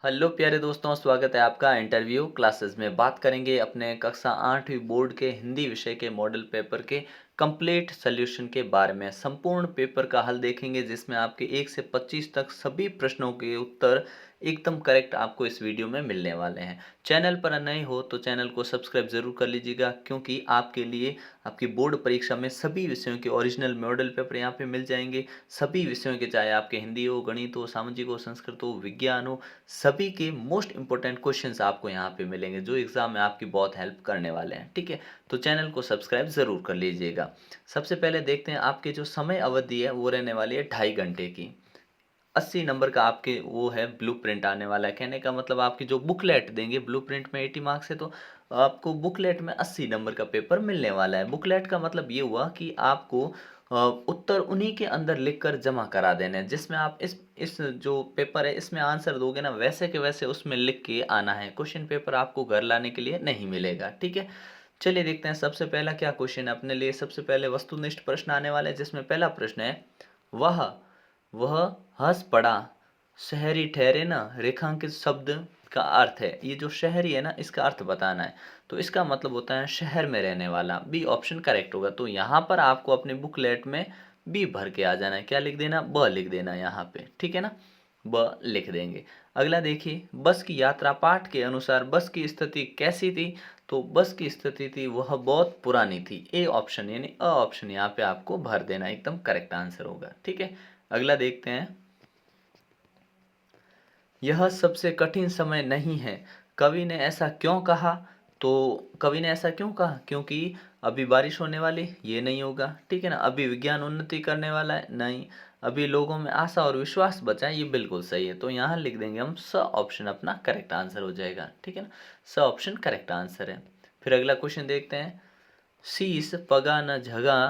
Hello प्यारे दोस्तों, स्वागत है आपका इंटरव्यू क्लासेस में। बात करेंगे अपने कक्षा 8वीं बोर्ड के हिंदी विषय के मॉडल पेपर के कंप्लीट सॉल्यूशन के बारे में। संपूर्ण पेपर का हल देखेंगे जिसमें आपके 1 से 25 तक सभी प्रश्नों के उत्तर एकदम करेक्ट आपको इस वीडियो में मिलने वाले हैं। चैनल पर नए हो तो चैनल को सब्सक्राइब जरूर कर लीजिएगा, क्योंकि आपके लिए आपकी बोर्ड परीक्षा में सभी विषयों के ओरिजिनल मॉडल पेपर यहाँ पे मिल जाएंगे। सभी विषयों के, चाहे आपके हिंदी हो, गणित हो, सामाजिक हो, संस्कृत हो, विज्ञान हो, सभी के मोस्ट इंपॉर्टेंट क्वेश्चंस आपको यहाँ पे मिलेंगे जो एग्जाम में आपकी बहुत हेल्प करने वाले हैं। ठीक है, तो चैनल को सब्सक्राइब जरूर कर लीजिएगा। सबसे पहले देखते हैं, आपके जो समय अवधि है वो रहने वाली है 2.5 घंटे की। 80 नंबर का आपके वो है ब्लूप्रिंट आने वाला है। कहने का मतलब आपकी जो बुकलेट देंगे, ब्लूप्रिंट में 80 मार्क्स है तो आपको बुकलेट में 80 नंबर का पेपर मिलने वाला है। बुकलेट का मतलब ये हुआ कि आपको उत्तर उन्हीं के अंदर लिखकर जमा करा देने हैं, जिसमें आप इस जो पेपर है इसमें आंसर दोगे ना, वैसे के वैसे उसमें लिख के आना है। क्वेश्चन पेपर आपको घर लाने के लिए नहीं मिलेगा। ठीक है, चलिए देखते हैं सबसे पहला क्या क्वेश्चन है अपने लिए। सबसे पहले वस्तुनिष्ठ प्रश्न आने वाले हैं, जिसमें पहला प्रश्न है, वह वह हंस पड़ा, शहरी ठहरे ना। रेखांकित शब्द का अर्थ है, ये जो शहरी है ना इसका अर्थ बताना है। तो इसका मतलब होता है शहर में रहने वाला। बी ऑप्शन करेक्ट होगा। तो यहाँ पर आपको अपने बुकलेट में बी भर के आ जाना है। क्या लिख देना? ब लिख देना यहाँ पे। ठीक है ना, ब लिख देंगे। अगला देखिए, बस की यात्रा पाठ के अनुसार बस की स्थिति कैसी थी। तो बस की स्थिति थी वह बहुत पुरानी थी। ए ऑप्शन यानी अ ऑप्शन यहाँ पे आपको भर देना, एकदम करेक्ट आंसर होगा। ठीक है, अगला देखते हैं, यह सबसे कठिन समय नहीं है, कवि ने ऐसा क्यों कहा। तो कवि ने ऐसा क्यों कहा? क्योंकि अभी बारिश होने वाली, ये नहीं होगा। ठीक है ना, अभी विज्ञान उन्नति करने वाला है, नहीं। अभी लोगों में आशा और विश्वास बचा है, ये बिल्कुल सही है। तो यहाँ लिख देंगे हम स ऑप्शन, अपना करेक्ट आंसर हो जाएगा। ठीक है ना, स ऑप्शन करेक्ट आंसर है। फिर अगला क्वेश्चन देखते हैं, शीस पगा न झगा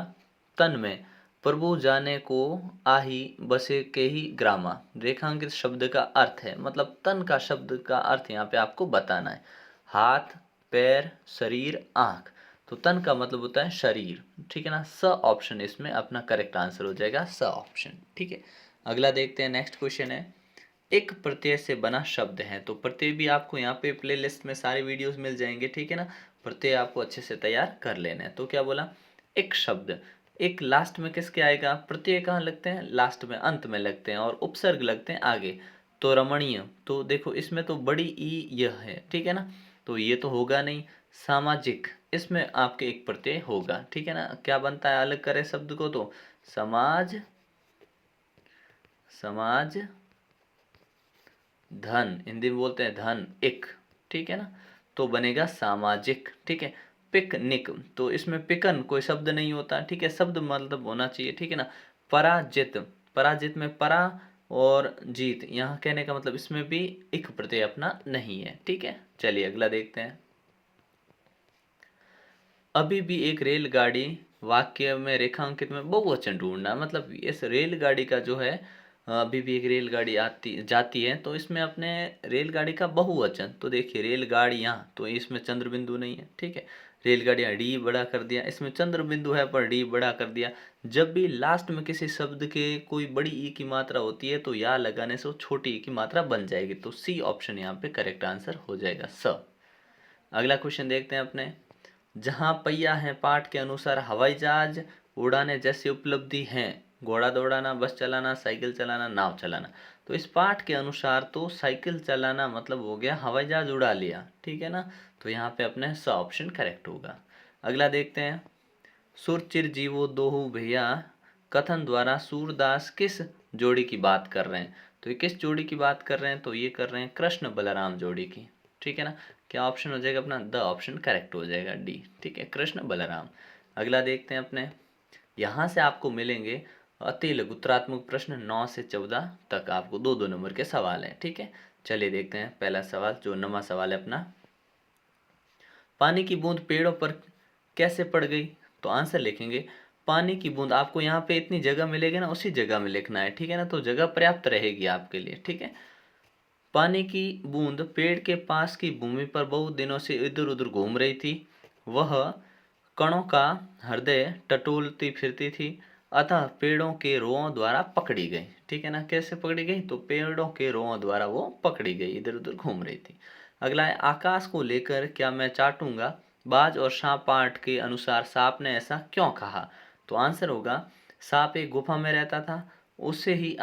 तन में, प्रभु जाने को आही बसे के ही ग्रामा। रेखांकित शब्द का अर्थ है, मतलब तन का शब्द का अर्थ यहाँ पे आपको बताना है। हाथ, पैर, शरीर, आंख। तो तन का मतलब होता है शरीर। ठीक है ना, स ऑप्शन इसमें अपना करेक्ट आंसर हो जाएगा, स ऑप्शन। ठीक है, अगला देखते हैं, नेक्स्ट क्वेश्चन है, एक प्रत्यय से बना शब्द है। तो प्रत्यय भी आपको यहाँ पे प्लेलिस्ट में सारे वीडियोस मिल जाएंगे। ठीक है ना, प्रत्यय आपको अच्छे से तैयार कर लेना है। तो क्या बोला, एक शब्द, एक लास्ट में किसके आएगा? प्रत्यय कहाँ लगते हैं? लास्ट में, अंत में लगते हैं, और उपसर्ग लगते हैं आगे। तो रमणीय, तो देखो इसमें तो बड़ी ई यह है। ठीक है ना, तो ये तो होगा नहीं। सामाजिक, इसमें आपके एक प्रत्यय होगा। ठीक है ना, क्या बनता है अलग करें शब्द को? तो समाज, समाज धन, हिंदी में बोलते हैं धन इक। ठीक है ना, तो बनेगा सामाजिक। ठीक है, पिकनिक, तो इसमें पिकन कोई शब्द नहीं होता। ठीक है, शब्द मतलब होना चाहिए। ठीक है ना, पराजित, पराजित में परा और जीत, यहाँ कहने का मतलब इसमें भी इक प्रत्यय अपना नहीं है। ठीक है, चलिए अगला देखते हैं, अभी भी एक रेलगाड़ी, वाक्य में रेखांकित में बहुवचन ढूंढना। मतलब इस रेलगाड़ी का जो है, अभी भी एक रेलगाड़ी आती जाती है, तो इसमें अपने रेलगाड़ी का बहुवचन। तो देखिए रेलगाड़ियाँ, तो इसमें चंद्र बिंदु नहीं है। ठीक है, रेलगाड़ियाँ डी बड़ा कर दिया, इसमें चंद्र बिंदु है पर डी बड़ा कर दिया। जब भी लास्ट में किसी शब्द के कोई बड़ी ई की मात्रा होती है तो या लगाने से वो छोटी ई की मात्रा बन जाएगी। तो सी ऑप्शन यहाँ पे करेक्ट आंसर हो जाएगा, स। अगला क्वेश्चन देखते हैं अपने, जहाँ पहिया है पाठ के अनुसार हवाई जहाज उड़ाने जैसी उपलब्धि हैं, घोड़ा दौड़ाना, बस चलाना, साइकिल चलाना, नाव चलाना। तो इस पाठ के अनुसार तो साइकिल चलाना मतलब हो गया हवाई जहाज उड़ा लिया। ठीक है ना, तो यहाँ पे अपने स ऑप्शन करेक्ट होगा। अगला देखते हैं, सुर चिर जीवो दोहू भैया कथन द्वारा सूरदास किस जोड़ी की बात कर रहे हैं। तो ये किस जोड़ी की बात कर रहे हैं? तो ये कर रहे हैं कृष्ण बलराम जोड़ी की। ठीक है ना, क्या ऑप्शन हो जाएगा अपना? द ऑप्शन करेक्ट हो जाएगा, डी। ठीक है, कृष्ण बलराम। अगला देखते हैं अपने, यहाँ से आपको मिलेंगे अति लघुत्रात्मक प्रश्न 9 से 14 तक, आपको 2-2 नंबर के सवाल हैं। ठीक है, चलिए देखते हैं पहला सवाल, जो 9वां सवाल है अपना, पानी की बूंद पेड़ों पर कैसे पड़ गई। तो आंसर लिखेंगे, पानी की बूंद, आपको यहाँ पे इतनी जगह मिलेगी ना, उसी जगह में लिखना है। ठीक है ना, तो जगह पर्याप्त रहेगी आपके लिए। ठीक है, पानी की बूंद पेड़ के पास की भूमि पर बहुत दिनों से इधर उधर घूम रही थी। वह कणों का हृदय टटोलती फिरती थी। अतः पेड़ों के रोंों द्वारा पकड़ी गई। ठीक है ना, कैसे पकड़ी गई, तो पेड़ों के रोंों द्वारा वो पकड़ी गई, इधर उधर घूम रही थी। अगला है, आकाश को लेकर क्या मैं चाटूंगा, बाज और सांप पाठ के अनुसार सांप ने ऐसा क्यों कहा। तो आंसर होगा, सांप एक गुफा में रहता था, उसे ही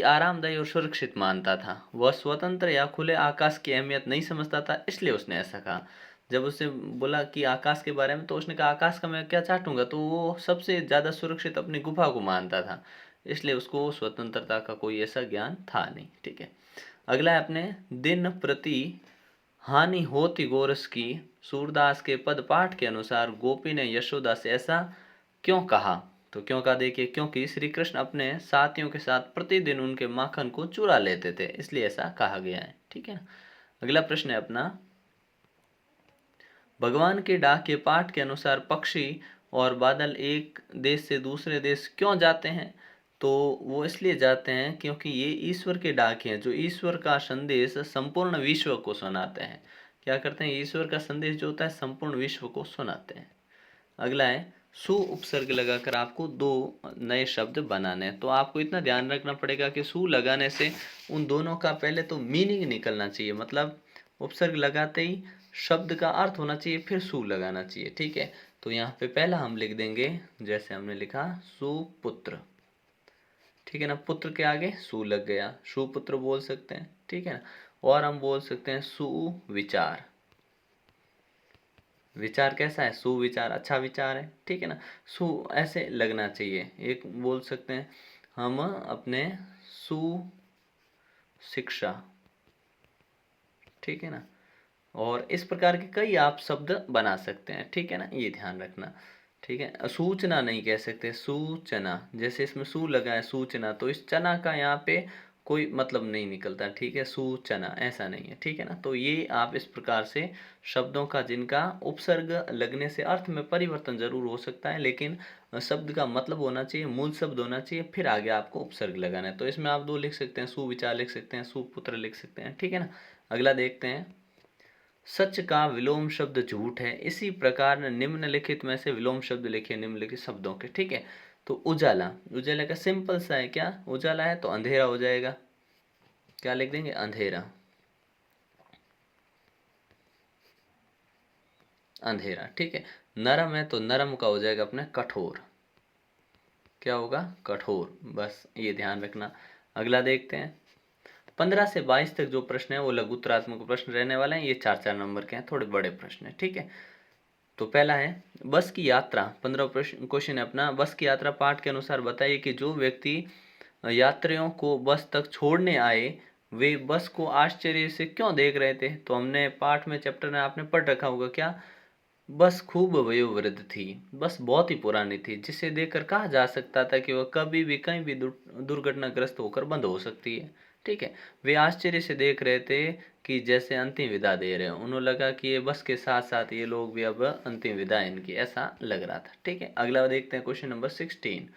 आरामदायी और सुरक्षित मानता था। वह स्वतंत्र या खुले आकाश की अहमियत नहीं समझता था, इसलिए उसने ऐसा कहा। जब उससे बोला कि आकाश के बारे में, तो उसने कहा आकाश का मैं क्या चाटूंगा, तो वो सबसे ज़्यादा सुरक्षित अपनी गुफा को मानता था, इसलिए उसको स्वतंत्रता का कोई ऐसा ज्ञान था नहीं। ठीक है, अगला है अपने, दिन प्रति हानि होती गोरस की, सूरदास के पद पाठ के अनुसार गोपी ने यशोदा से ऐसा क्यों कहा। तो क्यों कहा, देखिए, क्योंकि श्री कृष्ण अपने साथियों के साथ प्रतिदिन उनके माखन को चुरा लेते थे, इसलिए ऐसा कहा गया है। ठीक है ना, अगला प्रश्न है अपना, भगवान के डाक के पाठ के अनुसार पक्षी और बादल एक देश से दूसरे देश क्यों जाते हैं। तो वो इसलिए जाते हैं क्योंकि ये ईश्वर के डाक हैं, जो ईश्वर का संदेश संपूर्ण विश्व को सुनाते हैं। क्या करते हैं, ईश्वर का संदेश जो होता है संपूर्ण विश्व को सुनाते हैं। अगला है, सु उपसर्ग लगाकर आपको दो नए शब्द बनाने हैं। तो आपको इतना ध्यान रखना पड़ेगा कि सु लगाने से उन दोनों का पहले तो मीनिंग निकलना चाहिए, मतलब उपसर्ग लगाते ही शब्द का अर्थ होना चाहिए, फिर सु लगाना चाहिए। ठीक है, तो यहाँ पे पहला हम लिख देंगे, जैसे हमने लिखा सुपुत्र। ठीक है ना, पुत्र के आगे सु लग गया, सुपुत्र बोल सकते हैं। ठीक है ना, और हम बोल सकते हैं सुविचार। विचार कैसा है, सुविचार, अच्छा विचार है। ठीक है ना, सु ऐसे लगना चाहिए। एक बोल सकते हैं हम अपने सुशिक्षा। ठीक है ना, और इस प्रकार के कई आप शब्द बना सकते हैं। ठीक है ना, ये ध्यान रखना। ठीक है, सूचना नहीं कह सकते, सूचना, जैसे इसमें सू लगा है सूचना, तो इस चना का यहाँ पे कोई मतलब नहीं निकलता। ठीक है, सूचना ऐसा नहीं है। ठीक है ना, तो ये आप इस प्रकार से शब्दों का जिनका उपसर्ग लगने से अर्थ में परिवर्तन जरूर हो सकता है, लेकिन शब्द का मतलब होना चाहिए, मूल शब्द होना चाहिए, फिर आगे आपको उपसर्ग लगाना है। तो इसमें आप दो लिख सकते हैं, सुविचार लिख सकते हैं, सुपुत्र लिख सकते हैं। ठीक है ना, अगला देखते हैं, सच का विलोम शब्द झूठ है, इसी प्रकार निम्नलिखित में से विलोम शब्द लिखे निम्नलिखित शब्दों के। ठीक है, तो उजाला, उजाला का सिंपल सा है, क्या उजाला है, तो अंधेरा हो जाएगा। क्या लिख देंगे, अंधेरा, अंधेरा। ठीक है, नरम है तो नरम का हो जाएगा अपने कठोर। क्या होगा, कठोर। बस ये ध्यान रखना। अगला देखते हैं, 15 से 22 तक जो प्रश्न है वो लघुत्तरात्मक प्रश्न रहने वाले हैं। ये 4-4 नंबर के हैं, थोड़े बड़े प्रश्न है। ठीक है, तो पहला है, बस की यात्रा, 15 प्रश्न क्वेश्चन है अपना, बस की यात्रा पाठ के अनुसार बताइए कि जो व्यक्ति यात्रियों को बस तक छोड़ने आए, वे बस को आश्चर्य से क्यों देख रहे थे। तो हमने पाठ में, चैप्टर में आपने पढ़ रखा होगा, क्या, बस खूब वयोवृद्ध थी, बस बहुत ही पुरानी थी, जिसे देखकर कहा जा सकता था कि वह कभी भी कहीं भी दुर्घटनाग्रस्त होकर बंद हो सकती है। ठीक है, वे आश्चर्य से देख रहे थे कि जैसे अंतिम विदा दे रहे हैं, उन्हें लगा कि ये बस के साथ साथ ये लोग भी अब अंतिम विदा इनकी, ऐसा लग रहा था। ठीक है, अगला देखते हैं, क्वेश्चन नंबर 16,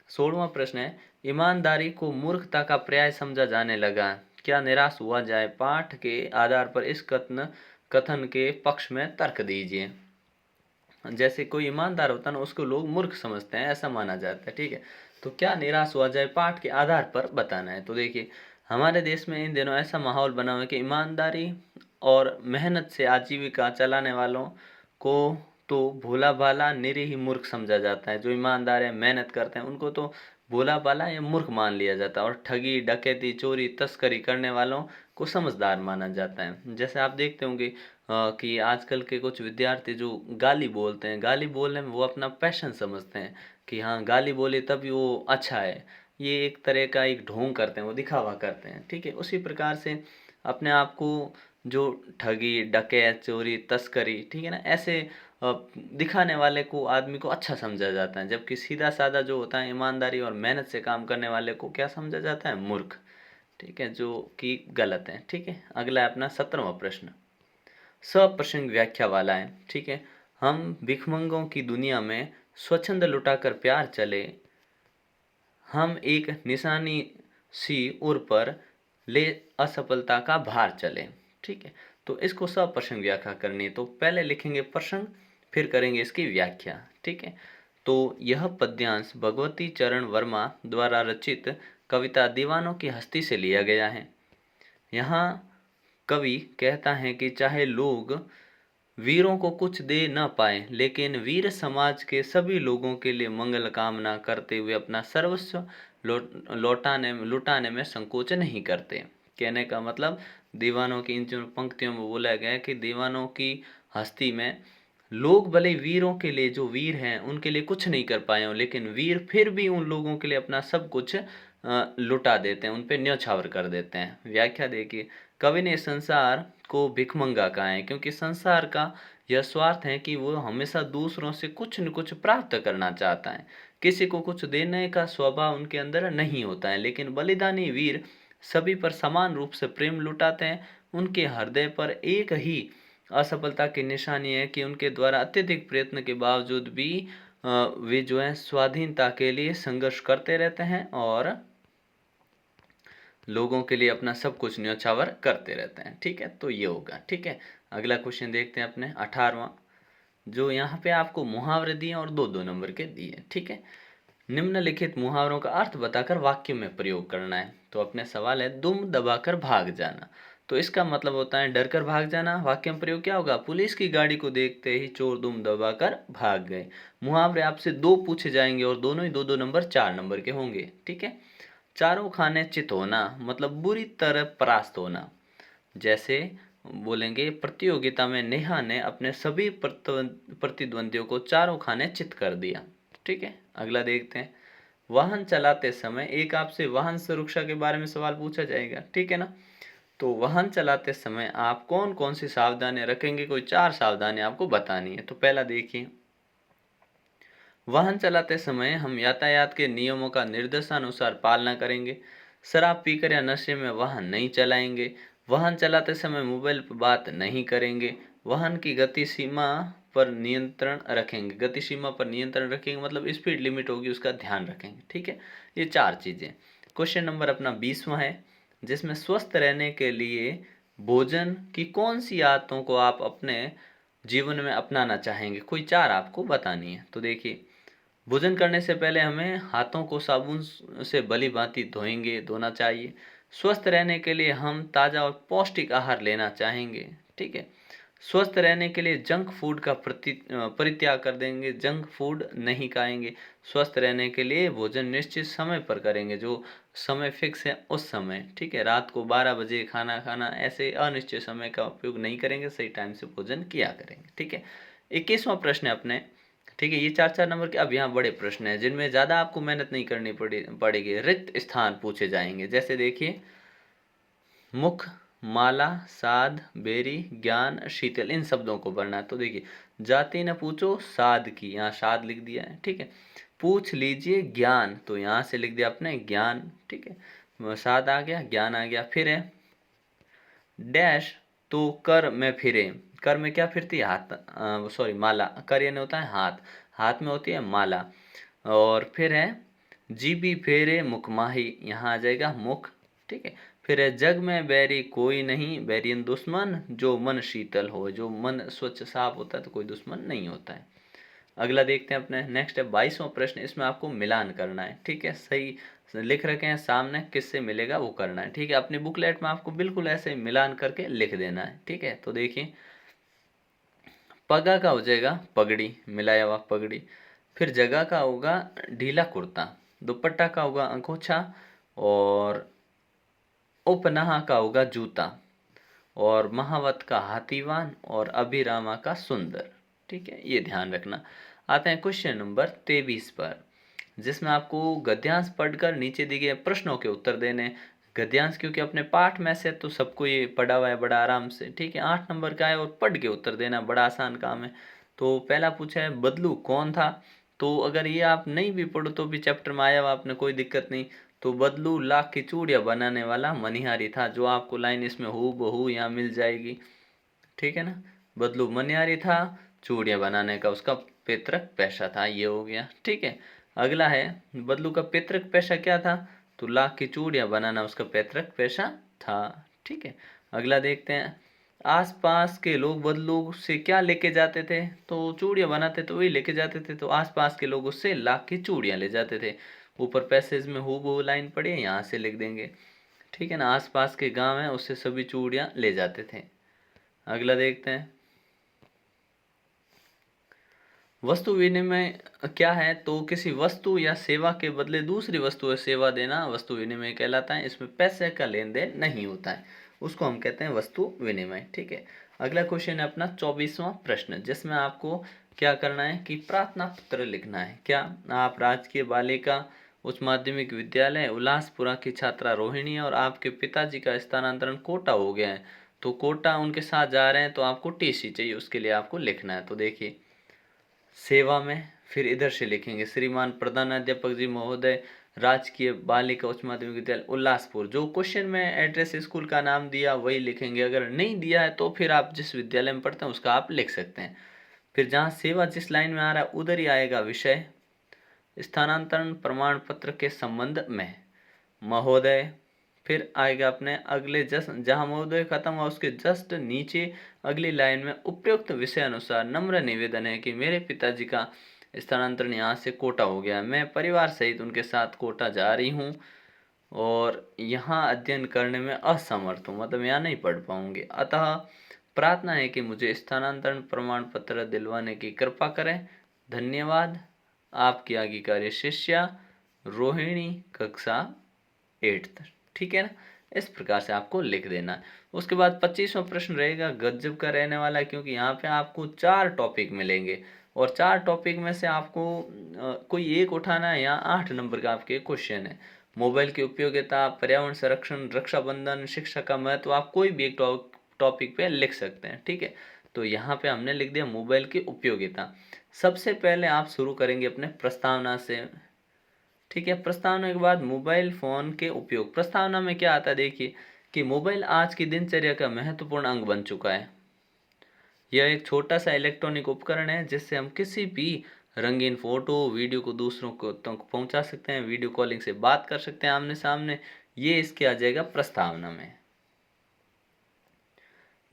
16वां प्रश्न है, ईमानदारी को मूर्खता का पर्याय समझा जाने लगा, क्या निराश हुआ जाए। पाठ के आधार पर इस कथन के पक्ष में तर्क दीजिए। जैसे कोई ईमानदार होता है ना, उसको लोग मूर्ख समझते हैं, ऐसा माना जाता है। ठीक है, तो क्या निराश हुआ जाए, पाठ के आधार पर बताना है। तो देखिए, हमारे देश में इन दिनों ऐसा माहौल बना हुआ है कि ईमानदारी और मेहनत से आजीविका चलाने वालों को तो भोला भाला निरीह ही मूर्ख समझा जाता है। जो ईमानदार है, मेहनत करते हैं, उनको तो भोला भाला या मूर्ख मान लिया जाता है, और ठगी डकैती चोरी तस्करी करने वालों को समझदार माना जाता है। जैसे आप देखते होंगे कि आजकल के कुछ विद्यार्थी जो गाली बोलते हैं, गाली बोलने में वो अपना पैशन समझते हैं कि हाँ गाली बोले तभी वो अच्छा है। ये एक तरह का एक ढोंग करते हैं, वो दिखावा करते हैं। ठीक है, उसी प्रकार से अपने आप को जो ठगी डकैत चोरी तस्करी, ठीक है ना, ऐसे दिखाने वाले को, आदमी को अच्छा समझा जाता है, जबकि सीधा साधा जो होता है, ईमानदारी और मेहनत से काम करने वाले को क्या समझा जाता है, मूर्ख। ठीक है, जो कि गलत है। ठीक है, अगला है अपना 17वां प्रश्न, सप्रसंग व्याख्या वाला है। ठीक है, हम भिखमंगों की दुनिया में स्वच्छंद लुटाकर प्यार चले, हम एक निशानी सी उर पर ले असफलता का भार चले। ठीक है, तो इसको सप्रसंग व्याख्या करनी है, तो पहले लिखेंगे प्रसंग, फिर करेंगे इसकी व्याख्या। ठीक है, तो यह पद्यांश भगवती चरण वर्मा द्वारा रचित कविता दीवानों की हस्ती से लिया गया है। यहाँ कवि कहता है कि चाहे लोग वीरों को कुछ दे न पाए, लेकिन वीर समाज के सभी लोगों के लिए मंगल कामना करते हुए अपना सर्वस्व लुटाने में संकोच नहीं करते। कहने का मतलब दीवानों की इन जो पंक्तियों में बोला गया है कि दीवानों की हस्ती में लोग भले वीरों के लिए, जो वीर हैं उनके लिए कुछ नहीं कर पाए हों, लेकिन वीर फिर भी उन लोगों के लिए अपना सब कुछ लुटा देते हैं, उन पे न्यौछावर कर देते हैं। व्याख्या देखिए, कवि ने संसार को भिखमंगा कहा है क्योंकि संसार का यह स्वार्थ है कि वो हमेशा दूसरों से कुछ न कुछ प्राप्त करना चाहता है। किसी को कुछ देने का स्वभाव उनके अंदर नहीं होता है, लेकिन बलिदानी वीर सभी पर समान रूप से प्रेम लुटाते हैं। उनके हृदय पर एक ही असफलता की निशानी है कि उनके द्वारा अत्यधिक प्रयत्न के बावजूद भी वे जो है स्वाधीनता के लिए संघर्ष करते रहते हैं और लोगों के लिए अपना सब कुछ न्यौछावर करते रहते हैं। ठीक है, तो ये होगा। ठीक है, अगला क्वेश्चन देखते हैं अपने 18वां, जो यहाँ पे आपको मुहावरे दिए और दो दो नंबर के दिए। ठीक है, निम्नलिखित मुहावरों का अर्थ बताकर वाक्य में प्रयोग करना है। तो अपने सवाल है, दुम दबाकर भाग जाना, तो इसका मतलब होता है डर कर भाग जाना। वाक्य में प्रयोग क्या होगा, पुलिस की गाड़ी को देखते ही चोर दुम दबाकर भाग गए। मुहावरे आपसे दो पूछे जाएंगे और दोनों ही दो दो नंबर 4 नंबर के होंगे। ठीक है, चारों खाने चित होना मतलब बुरी तरह परास्त होना। जैसे बोलेंगे, प्रतियोगिता में नेहा ने अपने सभी प्रतिद्वंदियों को चारों खाने चित कर दिया। ठीक है, अगला देखते हैं, वाहन चलाते समय, एक आपसे वाहन सुरक्षा के बारे में सवाल पूछा जाएगा। ठीक है ना, तो वाहन चलाते समय आप कौन कौन सी सावधानियां रखेंगे, कोई 4 सावधानियां आपको बतानी है। तो पहला देखिए, वाहन चलाते समय हम यातायात के नियमों का निर्देशानुसार पालना करेंगे। शराब पीकर या नशे में वाहन नहीं चलाएंगे। वाहन चलाते समय मोबाइल पर बात नहीं करेंगे। वाहन की गति सीमा पर नियंत्रण रखेंगे। गति सीमा पर नियंत्रण रखेंगे मतलब स्पीड लिमिट होगी उसका ध्यान रखेंगे। ठीक है, ये 4 चीज़ें। क्वेश्चन नंबर अपना 20वां है, जिसमें स्वस्थ रहने के लिए भोजन की कौन सी आदतों को आप अपने जीवन में अपनाना चाहेंगे, कोई 4 आपको बतानी है। तो देखिए, भोजन करने से पहले हमें हाथों को साबुन से भली भांति धोना चाहिए। स्वस्थ रहने के लिए हम ताज़ा और पौष्टिक आहार लेना चाहेंगे। ठीक है, स्वस्थ रहने के लिए जंक फूड का परित्याग कर देंगे, जंक फूड नहीं खाएंगे। स्वस्थ रहने के लिए भोजन निश्चित समय पर करेंगे, जो समय फिक्स है उस समय। ठीक है, रात को 12 बजे खाना खाना, ऐसे अनिश्चित समय का उपयोग नहीं करेंगे, सही टाइम से भोजन किया करेंगे। ठीक है, 21वां प्रश्न है अपने। ठीक है, ये 4 नंबर के। अब यहाँ बड़े प्रश्न हैं जिनमें ज़्यादा आपको मेहनत नहीं करनी पड़ेगी, रिक्त स्थान पूछे जाएंगे। जैसे देखिए, मुख, माला, साध, बेरी, ज्ञान, शीतल, इन शब्दों को भरना है। तो देखिए, जाति न पूछो साध की, यहाँ साध लिख दिया है। ठीक है, पूछ लीजिए ज्ञान, तो यहाँ से लिख दिया आपने ज्ञान। ठीक है, साध आ गया, ज्ञान आ गया। फिर है डैश, तो कर में फिरे, कर में क्या फिरती है, हाथ, सॉरी माला, कर यानी होता है हाथ, हाथ में होती है माला। और फिर है जीभी फेरे मुख माही, यहाँ आ जाएगा मुख। ठीक है, फिर है जग में बैरी कोई नहीं, बैरियन दुश्मन, जो मन शीतल हो, जो मन स्वच्छ साफ होता है तो कोई दुश्मन नहीं होता है। अगला देखते हैं अपने, नेक्स्ट है 22वां प्रश्न। इसमें आपको मिलान करना है। ठीक है, सही लिख रखे हैं सामने, किससे मिलेगा वो करना है। ठीक है, अपनी बुकलेट में आपको बिल्कुल ऐसे मिलान करके लिख देना है। ठीक है, तो देखिए, पगा का हो जाएगा पगड़ी, मिलाया हुआ पगड़ी। फिर जगह का होगा ढीला कुर्ता। दुपट्टा का होगा अंकोछा। और उपनाहा का होगा जूता। और महावत का हाथीवान। और अभिरामा का सुंदर। ठीक है, ये ध्यान रखना। आते हैं क्वेश्चन नंबर 23 पर, जिसमें आपको गद्यांश पढ़कर नीचे दिए गए प्रश्नों के उत्तर देने। गद्यांश क्योंकि अपने पाठ में से तो सबको ये पढ़ा हुआ है बड़ा आराम से। ठीक है, 8 नंबर का है और पढ़ के उत्तर देना बड़ा आसान काम है। तो पहला पूछा है, बदलू कौन था। तो अगर ये आप नहीं भी पढ़ो तो भी चैप्टर में आया हुआ, आपने कोई दिक्कत नहीं। तो बदलू लाख की चूड़ियाँ बनाने वाला मनिहारी था, जो आपको लाइन इसमें हू बहू यहाँ मिल जाएगी। ठीक है ना, बदलू मनिहारी था, चूड़ियाँ बनाने का उसका पैतृक पेशा था, ये हो गया। ठीक है, अगला है, बदलू का पैतृक पेशा क्या था। तो लाख की चूड़ियाँ बनाना उसका पैतृक पेशा था। ठीक है, अगला देखते हैं, आसपास के लोग बदलू से क्या लेके जाते थे, तो चूड़ियाँ बनाते तो वही लेके जाते थे, तो आसपास के लोग उससे लाख की चूड़ियाँ ले जाते थे। ऊपर पैसेज में हूबहू लाइन पड़ी है, यहाँ से लिख देंगे, ठीक है ना। आसपास के गांव हैं उससे सभी चूड़ियाँ ले जाते थे। अगला देखते हैं, वस्तु विनिमय क्या है, तो किसी वस्तु या सेवा के बदले दूसरी वस्तु या सेवा देना वस्तु विनिमय कहलाता है। इसमें पैसे का लेन देन नहीं होता है, उसको हम कहते हैं वस्तु विनिमय, ठीक है। अगला क्वेश्चन है अपना 24वां प्रश्न, जिसमें आपको क्या करना है कि प्रार्थना पत्र लिखना है। क्या आप राजकीय बालिका उच्च माध्यमिक विद्यालय उल्लासपुरा की छात्रा रोहिणी और आपके पिताजी का स्थानांतरण कोटा हो गया है, तो कोटा उनके साथ जा रहे हैं, तो आपको टीसी चाहिए, उसके लिए आपको लिखना है। तो देखिए सेवा में, फिर इधर से लिखेंगे श्रीमान प्रधानाध्यापक जी महोदय राजकीय बालिका उच्च माध्यमिक विद्यालय उल्लासपुर। जो क्वेश्चन में एड्रेस स्कूल का नाम दिया वही लिखेंगे, अगर नहीं दिया है तो फिर आप जिस विद्यालय में पढ़ते हैं उसका आप लिख सकते हैं। फिर जहाँ सेवा जिस लाइन में आ रहा है उधर ही आएगा विषय, स्थानांतरण प्रमाण पत्र के संबंध में महोदय। फिर आएगा अपने अगले जस्ट जहाँ महोदय खत्म हुआ उसके जस्ट नीचे अगली लाइन में उपयुक्त विषय अनुसार नम्र निवेदन है कि मेरे पिताजी का स्थानांतरण यहाँ से कोटा हो गया, मैं परिवार सहित उनके साथ कोटा जा रही हूँ और यहाँ अध्ययन करने में असमर्थ हूँ, मतलब यहाँ नहीं पढ़ पाऊंगी, अतः प्रार्थना है कि मुझे स्थानांतरण प्रमाण पत्र दिलवाने की कृपा करें, धन्यवाद, आपकी आज्ञाकारी शिष्या रोहिणी, कक्षा 8th, ठीक है ना। इस प्रकार से आपको लिख देना है। उसके बाद 25वां प्रश्न रहेगा, गजब का रहने वाला है, क्योंकि यहाँ पे आपको 4 टॉपिक मिलेंगे और 4 टॉपिक में से आपको कोई एक उठाना है। यहाँ 8 नंबर का आपके क्वेश्चन है। मोबाइल की उपयोगिता, पर्यावरण संरक्षण, रक्षाबंधन, शिक्षा का महत्व, आप कोई भी एक टॉपिक पे लिख सकते हैं, ठीक है। तो यहाँ पे हमने लिख दिया मोबाइल की उपयोगिता। सबसे पहले आप शुरू करेंगे अपने प्रस्तावना से, ठीक है। प्रस्तावना के बाद मोबाइल फ़ोन के उपयोग। प्रस्तावना में क्या आता है, देखिए कि मोबाइल आज की दिनचर्या का महत्वपूर्ण अंग बन चुका है। यह एक छोटा सा इलेक्ट्रॉनिक उपकरण है जिससे हम किसी भी रंगीन फोटो वीडियो को दूसरों को तक पहुंचा सकते हैं, वीडियो कॉलिंग से बात कर सकते हैं आमने सामने। ये इसके आ जाएगा प्रस्तावना में।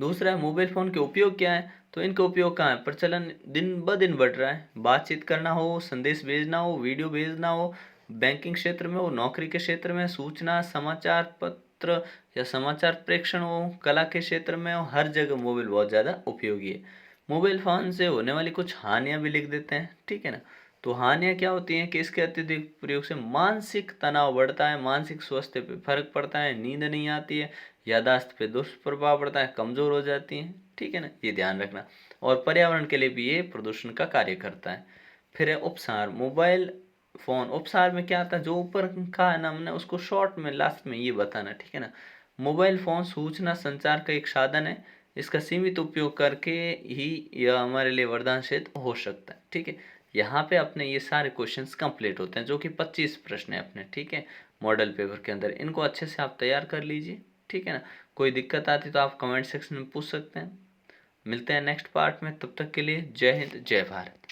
दूसरा है मोबाइल फ़ोन के उपयोग क्या है, तो इनका उपयोग कहाँ है, प्रचलन दिन ब दिन बढ़ रहा है। बातचीत करना हो, संदेश भेजना हो, वीडियो भेजना हो, बैंकिंग क्षेत्र में हो, नौकरी के क्षेत्र में, सूचना समाचार पत्र या समाचार प्रेषण हो, कला के क्षेत्र में हो, हर जगह मोबाइल बहुत ज़्यादा उपयोगी है। मोबाइल फ़ोन से होने वाली कुछ हानियाँ भी लिख देते हैं, ठीक है ना। तो हानियाँ क्या होती हैं कि इसके अत्यधिक प्रयोग से मानसिक तनाव बढ़ता है, मानसिक स्वास्थ्य पे फर्क पड़ता है, नींद नहीं आती है, यादाश्त पे दुष्प्रभाव पड़ता है, कमज़ोर हो जाती हैं, ठीक है ना, ये ध्यान रखना। और पर्यावरण के लिए भी ये प्रदूषण का कार्य करता है। फिर है उपसार। मोबाइल फ़ोन उपसार में क्या आता है, जो ऊपर का है ना हमने उसको शॉर्ट में लास्ट में ये बताना, ठीक है ना। मोबाइल फ़ोन सूचना संचार का एक साधन है, इसका सीमित उपयोग करके ही यह हमारे लिए वरदान सिद्ध हो सकता है, ठीक है। यहाँ पे अपने ये सारे क्वेश्चंस कंप्लीट होते हैं, जो कि 25 प्रश्न है अपने, ठीक है, मॉडल पेपर के अंदर। इनको अच्छे से आप तैयार कर लीजिए, ठीक है ना। कोई दिक्कत आती तो आप कमेंट सेक्शन में पूछ सकते हैं। मिलते हैं नेक्स्ट पार्ट में, तब तक के लिए जय हिंद जय भारत।